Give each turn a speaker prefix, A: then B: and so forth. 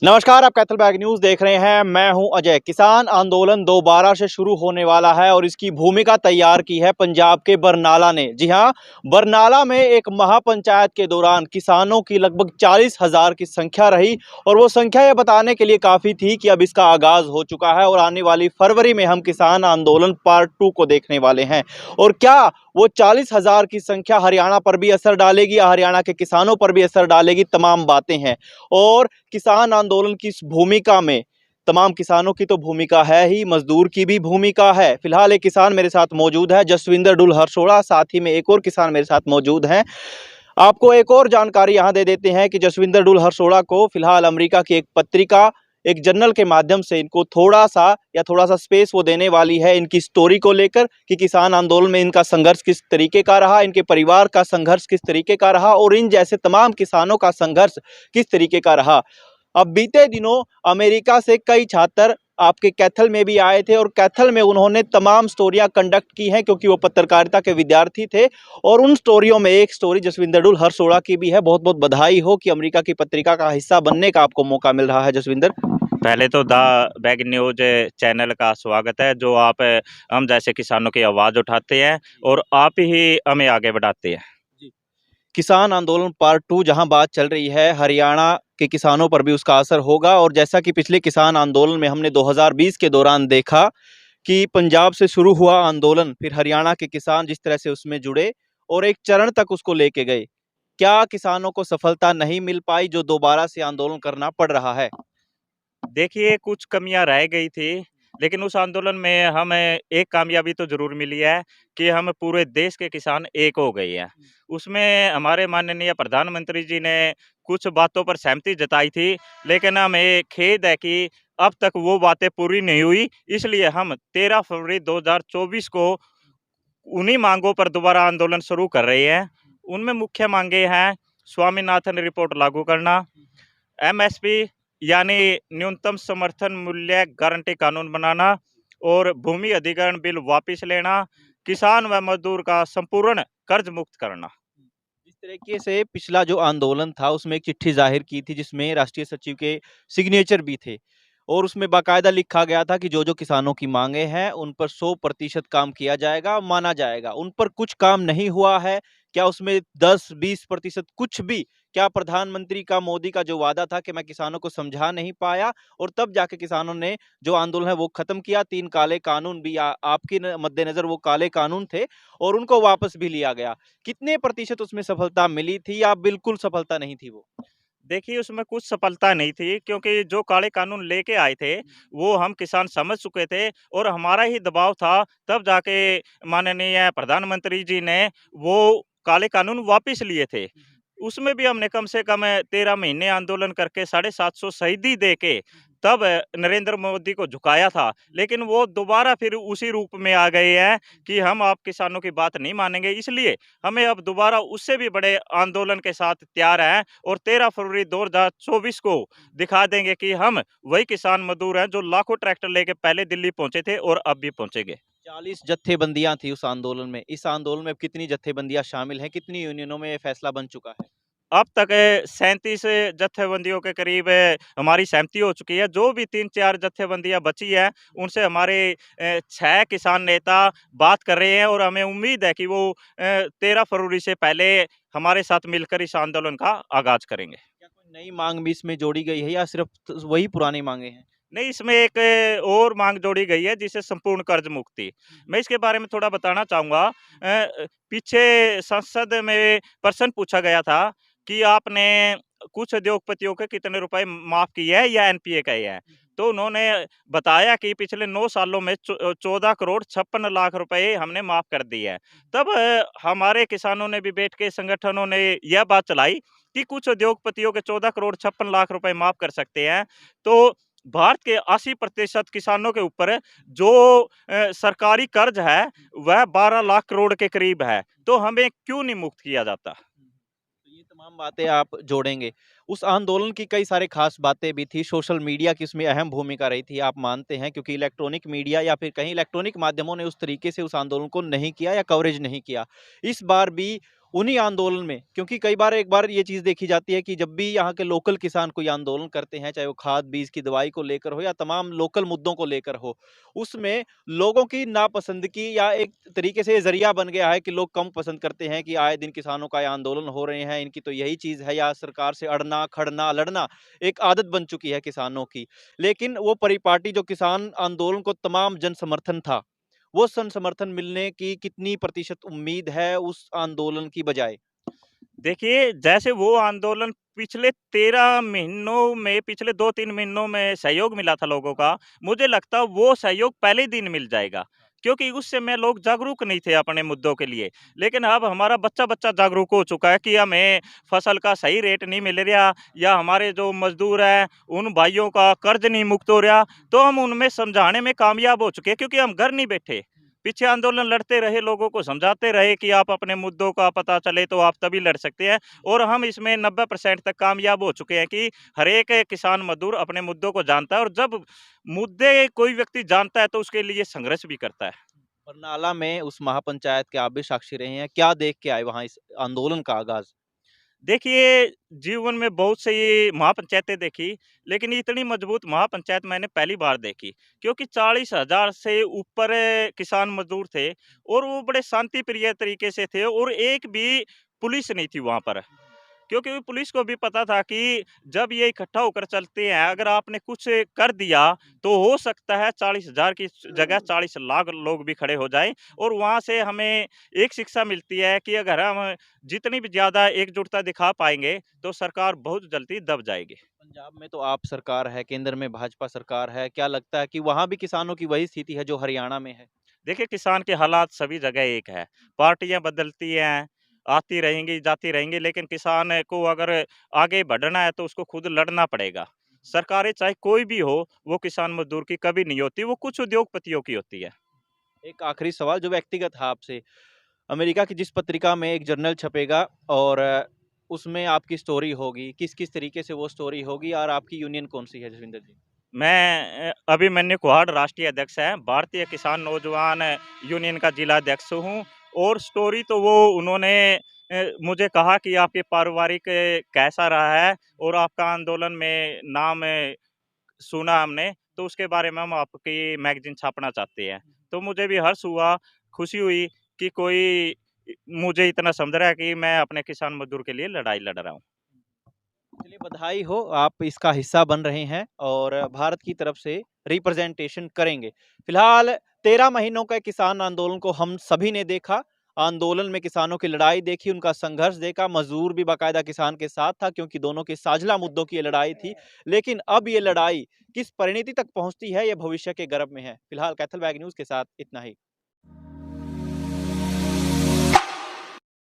A: नमस्कार, आप Kaithal bag news देख रहे हैं। मैं हूं अजय। किसान आंदोलन दोबारा से शुरू होने वाला है और इसकी भूमिका तैयार की है पंजाब के बरनाला ने। जी हां, बरनाला में एक महापंचायत के दौरान किसानों की लगभग 40,000 की संख्या रही और वो संख्या ये बताने के लिए काफ़ी थी कि अब इसका आगाज़ हो चुका है और आने वाली फरवरी में हम किसान आंदोलन पार्ट 2 को देखने वाले हैं। और क्या वो 40,000 की संख्या हरियाणा पर भी असर डालेगी या हरियाणा के किसानों पर भी असर डालेगी, तमाम बातें हैं। और किसान आंदोलन की इस भूमिका में तमाम किसानों की तो भूमिका है ही, मजदूर की भी भूमिका है। फिलहाल एक किसान मेरे साथ मौजूद है, जसविंदर डुल हरसोड़ा। साथ ही में एक और किसान मेरे साथ मौजूद हैं। आपको एक और जानकारी यहाँ दे देते हैं कि जसविंदर डुल हरसोड़ा को फिलहाल अमेरिका की एक पत्रिका एक जर्नल के माध्यम से इनको थोड़ा सा स्पेस वो देने वाली है इनकी स्टोरी को लेकर कि किसान आंदोलन में इनका संघर्ष किस तरीके का रहा, इनके परिवार का संघर्ष किस तरीके का रहा और इन जैसे तमाम किसानों का संघर्ष किस तरीके का रहा। अब बीते दिनों अमेरिका से कई छात्र आपके कैथल में भी आए थे और कैथल में उन्होंने तमाम स्टोरियां कंडक्ट की हैं क्योंकि वो पत्रकारिता के विद्यार्थी थे। और उन स्टोरियों में एक स्टोरी जसविंदर डुल हरसोड़ा की भी है। बहुत बहुत बधाई हो कि अमेरिका की पत्रिका का हिस्सा बनने का आपको मौका मिल रहा है जसविंदर।
B: पहले तो द बैग न्यूज चैनल का स्वागत है, जो आप हम जैसे किसानों की आवाज़ उठाते हैं और आप ही हमें आगे बढ़ाते हैं।
A: किसान आंदोलन पार्ट 2 जहां बात चल रही है, हरियाणा के किसानों पर भी उसका असर होगा। और जैसा कि पिछले किसान आंदोलन में हमने 2020 के दौरान देखा कि पंजाब से शुरू हुआ आंदोलन, फिर हरियाणा के किसान जिस तरह से उसमें जुड़े और एक चरण तक उसको लेके गए। क्या किसानों को सफलता नहीं मिल पाई जो दोबारा से आंदोलन करना पड़ रहा है?
B: देखिए, कुछ कमियां रह गई थी, लेकिन उस आंदोलन में हमें एक कामयाबी तो ज़रूर मिली है कि हम पूरे देश के किसान एक हो गए हैं। उसमें हमारे माननीय प्रधानमंत्री जी ने कुछ बातों पर सहमति जताई थी, लेकिन हमें खेद है कि अब तक वो बातें पूरी नहीं हुई। इसलिए हम 13 फरवरी 2024 को उन्हीं मांगों पर दोबारा आंदोलन शुरू कर रहे हैं। उनमें मुख्य मांगे हैं स्वामीनाथन रिपोर्ट लागू करना, एमएसपी यानी न्यूनतम समर्थन मूल्य गारंटी कानून बनाना और भूमि अधिग्रहण बिल वापस लेना, किसान व मजदूर का संपूर्ण कर्ज मुक्त करना।
A: इस तरीके से पिछला जो आंदोलन था उसमें एक चिट्ठी जाहिर की थी जिसमें राष्ट्रीय सचिव के सिग्नेचर भी थे और उसमें बाकायदा लिखा गया था कि जो जो किसानों की मांगे हैं उन पर 100% काम किया जाएगा, माना जाएगा। उन पर कुछ काम नहीं हुआ है। क्या उसमें 10-20% कुछ भी? क्या प्रधानमंत्री का, मोदी का जो वादा था कि मैं किसानों को समझा नहीं पाया और तब जाके किसानों ने जो आंदोलन है वो खत्म किया। 3 काले कानून भी आपके मद्देनजर वो काले कानून थे और उनको वापस भी लिया गया। कितने प्रतिशत उसमें सफलता मिली थी या बिल्कुल सफलता नहीं थी वो?
B: देखिए, उसमें कुछ सफलता नहीं थी, क्योंकि जो काले कानून लेके आए थे, वो हम किसान समझ चुके थे और हमारा ही दबाव था। तब जाके माननीय प्रधानमंत्री जी ने वो काले कानून वापस लिए थे। उसमें भी हमने कम से कम 13 महीने आंदोलन करके 750 शहीदी दे के तब नरेंद्र मोदी को झुकाया था। लेकिन वो दोबारा फिर उसी रूप में आ गए हैं कि हम आप किसानों की बात नहीं मानेंगे। इसलिए हमें अब दोबारा उससे भी बड़े आंदोलन के साथ तैयार हैं और 13 फरवरी 2024 को दिखा देंगे कि हम वही किसान मजदूर हैं जो लाखों ट्रैक्टर लेके पहले दिल्ली पहुंचे थे और अब भी पहुंचेंगे।
A: 40 जत्थेबंदियां थी उस आंदोलन में। इस आंदोलन में अब कितनी जत्थेबंदियां शामिल हैं? कितनी यूनियनों में ये फैसला बन चुका है?
B: अब तक 37 जत्थेबंदियों के करीब हमारी सहमति हो चुकी है। जो भी 3-4 जत्थेबंदियाँ बची हैं, उनसे हमारे 6 किसान नेता बात कर रहे हैं और हमें उम्मीद है कि वो 13 फरवरी से पहले हमारे साथ मिलकर इस आंदोलन का आगाज़ करेंगे।
A: क्या कोई नई मांग भी इसमें जोड़ी गई है या सिर्फ वही पुरानी मांगे हैं?
B: नहीं, इसमें एक और माँग जोड़ी गई है, जिसे संपूर्ण कर्ज मुक्ति। मैं इसके बारे में थोड़ा बताना चाहूँगा। पीछे संसद में प्रश्न पूछा गया था कि आपने कुछ उद्योगपतियों के कितने रुपए माफ़ किए हैं या एनपीए किए हैं? तो उन्होंने बताया कि पिछले 9 सालों में 14 करोड़ 56 लाख रुपए हमने माफ़ कर दिए हैं। तब हमारे किसानों ने भी बैठ के, संगठनों ने यह बात चलाई कि कुछ उद्योगपतियों के 14 करोड़ 56 लाख रुपए माफ़ कर सकते हैं। तो भारत के 80% किसानों के ऊपर जो सरकारी कर्ज है, वह 12 लाख करोड़ के करीब है। तो हमें क्यों नहीं मुक्त किया जाता?
A: तो ये तमाम बातें आप जोड़ेंगे। उस आंदोलन की कई सारे खास बातें भी थी। सोशल मीडिया की उसमें अहम भूमिका रही थी, आप मानते हैं? क्योंकि इलेक्ट्रॉनिक मीडिया या फिर कहीं इलेक्ट्रॉनिक माध्यमों ने उस तरीके से उस आंदोलन को नहीं किया या कवरेज नहीं किया। इस बार भी उन्हीं आंदोलन में, क्योंकि कई बार एक बार ये चीज़ देखी जाती है कि जब भी यहाँ के लोकल किसान कोई आंदोलन करते हैं, चाहे वो खाद बीज की दवाई को लेकर हो या तमाम लोकल मुद्दों को लेकर हो, उसमें लोगों की नापसंदगी या एक तरीके से ये ज़रिया बन गया है कि लोग कम पसंद करते हैं कि आए दिन किसानों का ये आंदोलन हो रहे हैं, इनकी तो यही चीज़ है, या सरकार से अड़ना, खड़ना, लड़ना एक आदत बन चुकी है किसानों की। लेकिन वो परिपाटी जो किसान आंदोलन को तमाम जन समर्थन था, वो सन समर्थन मिलने की कितनी प्रतिशत उम्मीद है उस आंदोलन की बजाय?
B: देखिए, जैसे वो आंदोलन पिछले 13 महीनों में, पिछले 2-3 महीनों में सहयोग मिला था लोगों का, मुझे लगता है वो सहयोग पहले ही दिन मिल जाएगा। क्योंकि उस समय लोग जागरूक नहीं थे अपने मुद्दों के लिए। लेकिन अब हमारा बच्चा-बच्चा जागरूक हो चुका है कि हमें फसल का सही रेट नहीं मिल रहा, या हमारे जो मज़दूर हैं, उन भाइयों का कर्ज़ नहीं मुक्त हो रहा, तो हम उनमें समझाने में कामयाब हो चुके हैं, क्योंकि हम घर नहीं बैठे। पीछे आंदोलन लड़ते रहे, लोगों को समझाते रहे कि आप अपने मुद्दों का पता चले तो आप तभी लड़ सकते हैं, और हम इसमें 90% तक कामयाब हो चुके हैं कि हर एक किसान मजदूर अपने मुद्दों को जानता है, और जब मुद्दे कोई व्यक्ति जानता है तो उसके लिए संघर्ष भी करता है।
A: बरनाला में उस महापंचायत के आप भी साक्षी रहे हैं, क्या देख के आए वहाँ इस आंदोलन का आगाज़?
B: देखिए, जीवन में बहुत सी महापंचायतें देखी, लेकिन इतनी मजबूत महापंचायत मैंने पहली बार देखी, क्योंकि 40,000 से ऊपर किसान मजदूर थे, और वो बड़े शांति प्रिय तरीके से थे, और एक भी पुलिस नहीं थी वहाँ पर। क्योंकि पुलिस को भी पता था कि जब ये इकट्ठा होकर चलते हैं, अगर आपने कुछ कर दिया, तो हो सकता है 40,000 की जगह 40 लाख लोग भी खड़े हो जाएँ, और वहाँ से हमें एक शिक्षा मिलती है कि अगर हम जितनी भी ज़्यादा एकजुटता दिखा पाएँगे, तो सरकार बहुत जल्दी दब जाएगी।
A: पंजाब में तो आप सरकार है, केंद्र में भाजपा सरकार है, क्या लगता है कि वहाँ भी किसानों की वही स्थिति है जो हरियाणा में है?
B: देखिए, किसान के हालात सभी जगह एक है। पार्टियाँ बदलती हैं, आती रहेंगी, जाती रहेंगी, लेकिन किसान को अगर आगे बढ़ना है तो उसको खुद लड़ना पड़ेगा। सरकारें चाहे कोई भी हो, वो किसान मज़दूर की कभी नहीं होती, वो कुछ उद्योगपतियों की होती है।
A: एक आखिरी सवाल जो व्यक्तिगत है आपसे, अमेरिका की जिस पत्रिका में एक जर्नल छपेगा और उसमें आपकी स्टोरी होगी, किस-किस तरीके से वो स्टोरी होगी और आपकी यूनियन कौन-सी है जसविंदर जी?
B: मैं अभिमन्यु कुहाड़ राष्ट्रीय अध्यक्ष हैं, भारतीय किसान नौजवान यूनियन का जिला अध्यक्ष हूँ, और स्टोरी तो वो उन्होंने मुझे कहा कि आपके पारिवारिक कैसा रहा है, और आपका आंदोलन में नाम सुना हमने, तो उसके बारे में हम आपकी मैगज़ीन छापना चाहते हैं। तो मुझे भी हर्ष हुआ, खुशी हुई कि कोई मुझे इतना समझ रहा है कि मैं अपने किसान मज़दूर के लिए लड़ाई लड़ रहा हूँ।
A: चलिए बधाई हो, आप इसका हिस्सा बन रहे हैं और भारत की तरफ से रिप्रेजेंटेशन करेंगे। फिलहाल 13 महीनों का किसान आंदोलन को हम सभी ने देखा, आंदोलन में किसानों की लड़ाई देखी, उनका संघर्ष देखा, मज़दूर भी बाकायदा किसान के साथ था क्योंकि दोनों के साझला मुद्दों की ये लड़ाई थी। लेकिन अब ये लड़ाई किस परिणति तक पहुँचती है, ये भविष्य के गर्भ में है। फिलहाल कैथल बैग न्यूज़ के साथ इतना ही।